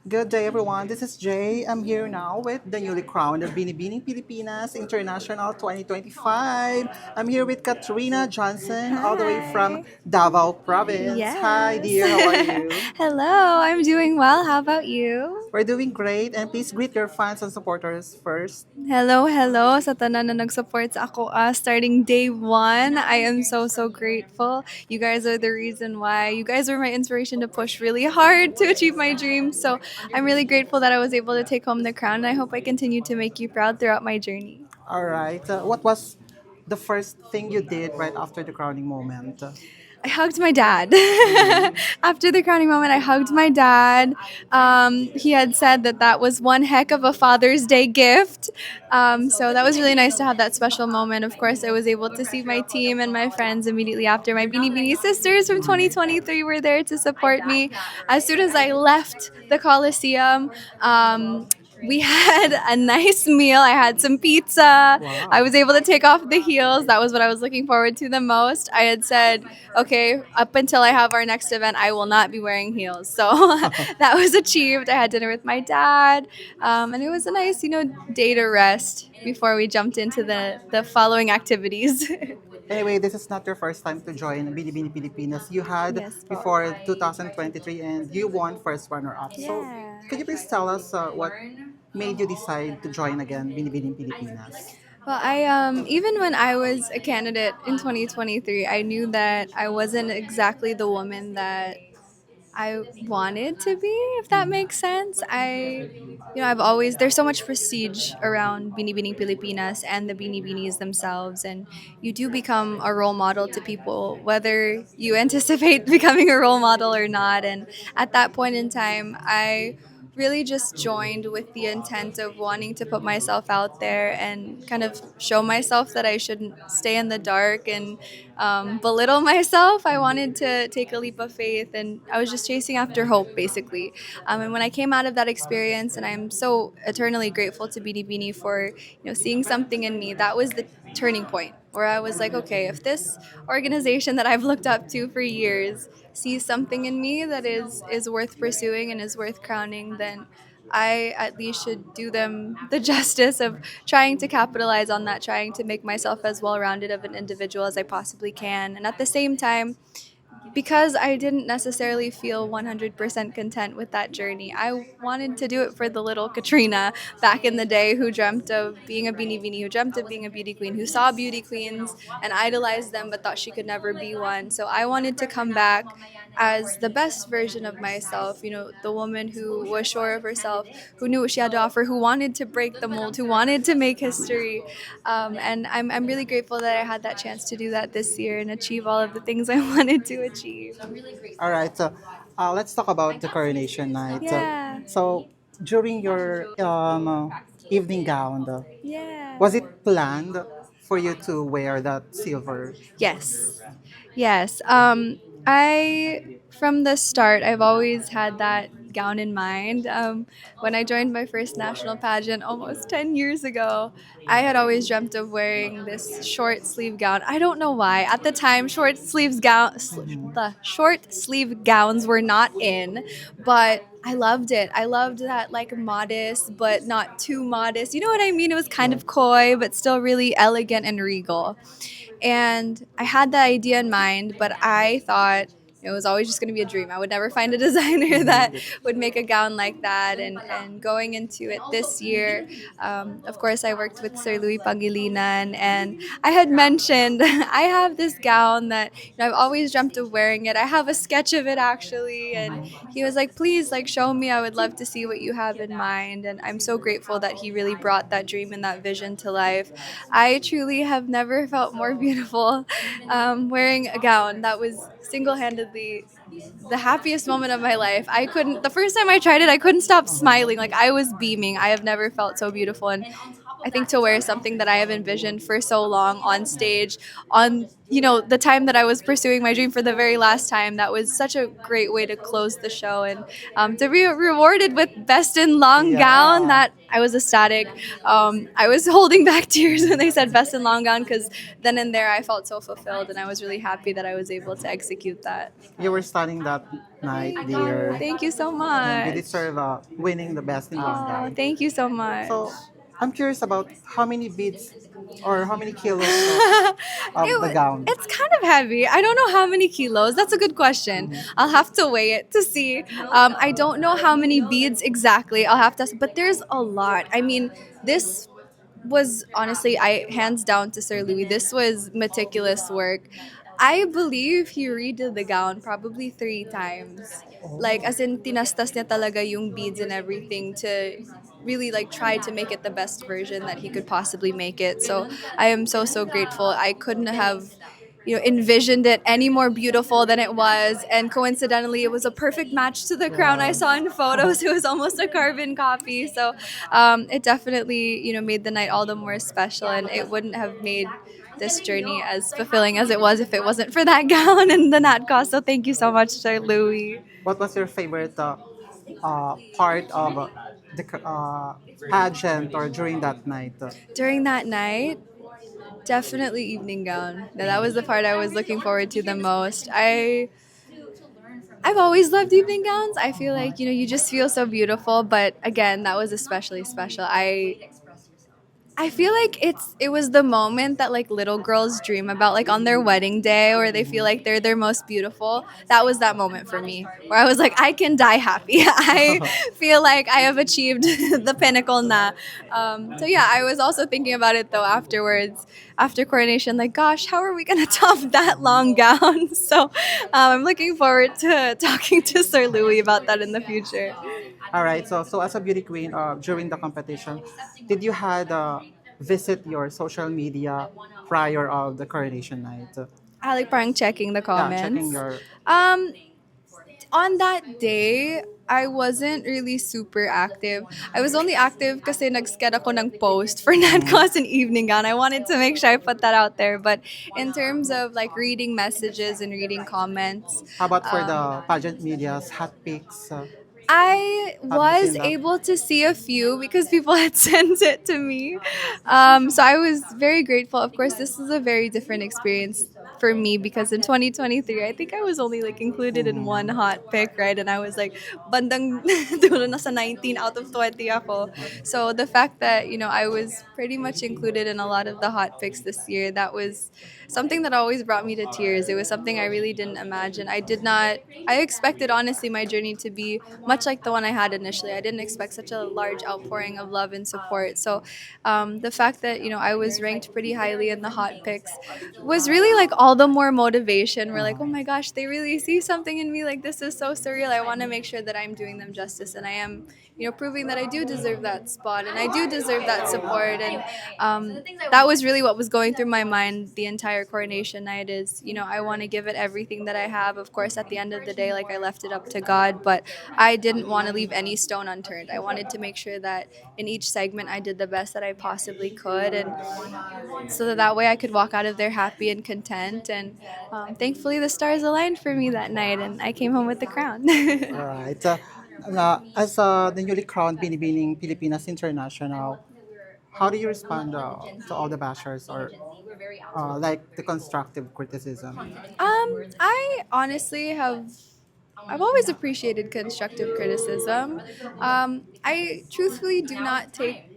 Good day, everyone. This is Jay. I'm here now with the newly crowned Binibining Pilipinas International 2025. I'm here with Katrina Johnson, all the way from Hi. Davao Province. Hi, Yes. dear. How are you? Hello, I'm doing well. How about you? We're doing great, and please greet your fans and supporters first. Hello sa tanan na nag-support sa ako starting day one. I am so grateful. You guys are the reason why. You guys were my inspiration to push really hard to achieve my dreams. So I'm really grateful that I was able to take home the crown. And I hope I continue to make you proud throughout my journey. All right. What was the first thing you did right after the crowning moment? I hugged my dad. After the crowning moment, I hugged my dad. He had said that that was one heck of a Father's Day gift. So that was really nice to have that special moment. Of course, I was able to see my team and my friends immediately after. My Beanie Beanie sisters from 2023 were there to support me. As soon as I left the Coliseum, we had a nice meal. I had some pizza. I Wow. was able to take off the heels. That was what I was looking forward to the most. I had said, okay, up until I have our next event, I will not be wearing heels. So that was achieved. I had dinner with my dad, and it was a nice, day to rest before we jumped into the following activities. Anyway, this is not your first time to join Binibini Pilipinas. You had Yes po. before 2023 and you won first runner-up. So, Yeah. can you please tell us what made you decide to join again Binibining Pilipinas? Well, I even when I was a candidate in 2023, I knew that I wasn't exactly the woman that I wanted to be, if that makes sense. I've always, there's so much prestige around Binibining Pilipinas and the Binibinis themselves. And you do become a role model to people, whether you anticipate becoming a role model or not. And at that point in time, I really just joined with the intent of wanting to put myself out there and kind of show myself that I shouldn't stay in the dark and belittle myself. I wanted to take a leap of faith, and I was just chasing after hope, basically. And when I came out of that experience, and I'm so eternally grateful to Beanie Beanie for seeing something in me, that was the turning point where I was like, okay, if this organization that I've looked up to for years sees something in me that is worth pursuing and is worth crowning, then I at least should do them the justice of trying to capitalize on that, trying to make myself as well rounded of an individual as I possibly can. And at the same time, because I didn't necessarily feel 100% content with that journey, I wanted to do it for the little Katrina back in the day who dreamt of being a beanie beanie, who dreamt of being a beauty queen, who saw beauty queens and idolized them but thought she could never be one. So I wanted to come back as the best version of myself, the woman who was sure of herself, who knew what she had to offer, who wanted to break the mold, who wanted to make history. And I'm really grateful that I had that chance to do that this year and achieve all of the things I wanted to achieve. All right, so let's talk about the coronation night. Yeah. So, during your evening gown, Yeah. was it planned for you to wear that silver? Yes. Yes. I from the start, I've always had that gown in mind. When I joined my first national pageant almost 10 years ago, I had always dreamt of wearing this short sleeve gown. I don't know why. At the time, the short sleeve gowns were not in, but I loved it. I loved that like modest but not too modest. You know what I mean? It was kind of coy but still really elegant and regal. And I had that idea in mind, but I thought it was always just going to be a dream. I would never find a designer that would make a gown like that. And going into it this year, of course, I worked with Sir Louis Pangilinan, and I had mentioned I have this gown that I've always dreamt of wearing it. I have a sketch of it actually, and he was like, "Please, like, show me. I would love to see what you have in mind." And I'm so grateful that he really brought that dream and that vision to life. I truly have never felt more beautiful wearing a gown. That was single handedly the happiest moment of my life. The first time I tried it, I couldn't stop smiling. Like I was beaming. I have never felt so beautiful. And I think to wear something that I have envisioned for so long on stage, on the time that I was pursuing my dream for the very last time. That was such a great way to close the show, and to be rewarded with best in long gown. Yeah. That I was ecstatic. I was holding back tears when they said best in long gown, because then and there I felt so fulfilled, and I was really happy that I was able to execute that. You were stunning that night, Thank you. dear. Thank you so And you much. deserve winning the best in Oh, Longgang. thank you so much. So, I'm curious about how many beads or how many kilos of the gown. It's kind of heavy. I don't know how many kilos. That's a good question. I'll have to weigh it to see. I don't know how many beads exactly. I'll have to, but there's a lot. I mean, this was honestly, I hands down to Sir Louis. This was meticulous work. I believe he redid the gown probably 3 times. Like, as in, tinastas niya talaga yung beads and everything to really like try to make it the best version that he could possibly make it. So I am so so grateful. I couldn't have envisioned it any more beautiful than it was, and coincidentally it was a perfect match to the crown I saw in photos. It was almost a carbon copy, so it definitely made the night all the more special, and it wouldn't have made this journey as fulfilling as it was if it wasn't for that gown and the nat cost. So thank you so much, Sir Louis. What was your favorite part of pageant or during that night? During that night, definitely evening gown. That was the part I was looking forward to the most. I've always loved evening gowns. I feel like you just feel so beautiful, but again, that was especially special. I feel like it was the moment that like little girls dream about, like on their wedding day, or they feel like they're their most beautiful. That was that moment for me, where I was like, I can die happy. I feel like I have achieved the pinnacle now. So yeah, I was also thinking about it though afterwards, after coronation. Like, gosh, how are we gonna top that long gown? So I'm looking forward to talking to Sir Louis about that in the future. All right. So as a beauty queen, during the competition, did you had visit your social media prior of the coronation night? I like parang checking the Yeah, checking comments. your. Um, on that day, I wasn't really super active. I was only active kasi nag-sked ako ng post for Natcos and Evening Gown. I wanted to make sure I put that out there. But in terms of like reading messages and reading comments, How about for um, the pageant media's hot pics? I Have you was seen that? able to see a few because people had sent it to me. So I was very grateful. Of course, this is a very different experience for me because in 2023, I think I was only like included in one hot pick, right? And I was like, bandang dulo na sa 19 out of 20 ako. So the fact that, I was pretty much included in a lot of the hot picks this year, that was something that always brought me to tears. It was something I really didn't imagine. I expected, honestly, my journey to be much like the one I had initially. I didn't expect such a large outpouring of love and support. So the fact that, I was ranked pretty highly in the hot picks was really like all the more motivation. We're like, oh my gosh, they really see something in me. Like, this is so surreal. I want to make sure that I'm doing them justice, and I am, proving that I do deserve that spot and I do deserve that support. And that was really what was going through my mind the entire coronation night is, I want to give it everything that I have. Of course, at the end of the day, like, I left it up to God, but I didn't want to leave any stone unturned. I wanted to make sure that in each segment I did the best that I possibly could, and so that way I could walk out of there happy and content. And thankfully, the stars aligned for me that night, and I came home with the crown. All right. As the newly crowned Binibining Pilipinas International, how do you respond to all the bashers or like the constructive criticism? I honestly I've always appreciated constructive criticism. I truthfully do not take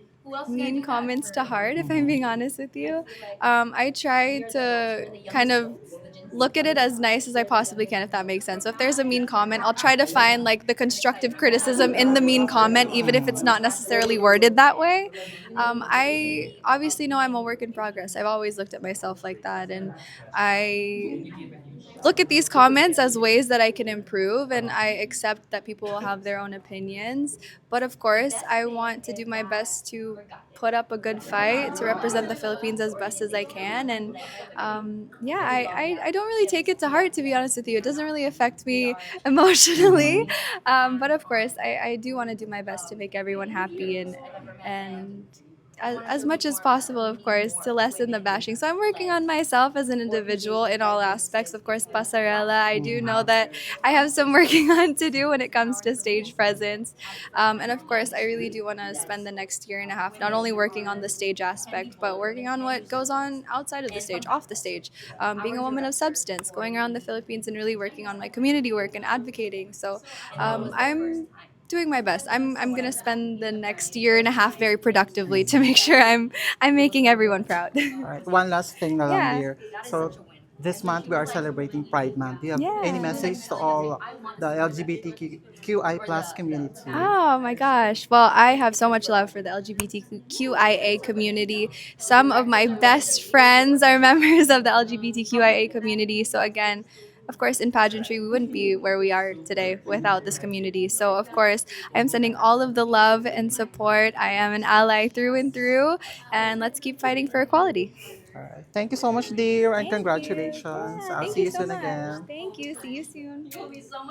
mean comments to heart, if I'm being honest with you. I try to kind of look at it as nice as I possibly can, if that makes sense. So if there's a mean comment, I'll try to find like the constructive criticism in the mean comment, even if it's not necessarily worded that way. I obviously know I'm a work in progress. I've always looked at myself like that, and I look at these comments as ways that I can improve, and I accept that people will have their own opinions. But of course, I want to do my best to put up a good fight to represent the Philippines as best as I can. And yeah, I don't really take it to heart, to be honest with you. It doesn't really affect me emotionally. But of course, I do want to do my best to make everyone happy and as much as possible, of course, to lessen the bashing. So I'm working on myself as an individual in all aspects. Of course, pasarela, I do know that I have some working on to do when it comes to stage presence. And of course, I really do want to spend the next year and a half not only working on the stage aspect, but working on what goes on outside of the stage, off the stage. Being a woman of substance, going around the Philippines and really working on my community work and advocating. So I'm doing my best. I'm gonna spend the next year and a half very productively to make sure I'm making everyone proud. All right, one last thing na lang, Yeah. dear. So, this month we are celebrating Pride Month. Do you have any Yeah. message to all the LGBTQI plus community? Oh my gosh. Well, I have so much love for the LGBTQIA community. Some of my best friends are members of the LGBTQIA community. So, again, of course, in pageantry, we wouldn't be where we are today without this community. So, of course, I am sending all of the love and support. I am an ally through and through. And let's keep fighting for equality. All right. Thank you so much, dear, and Thank you. congratulations. Yeah, I'll thank see you you so soon much. again. Thank you. See you soon.